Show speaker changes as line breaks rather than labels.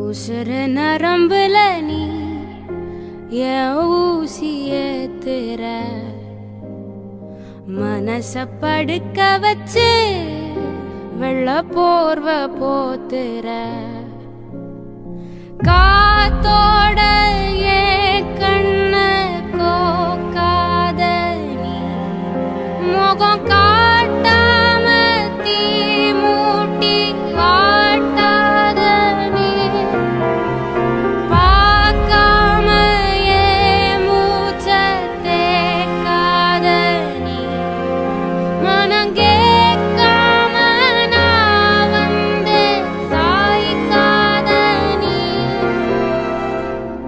உசுர நரம்புல நீ என் ஊசி ஏத்துற, மனச படுக்க வச்சு வெள்ள போர்வ போத்துற, காத்தோட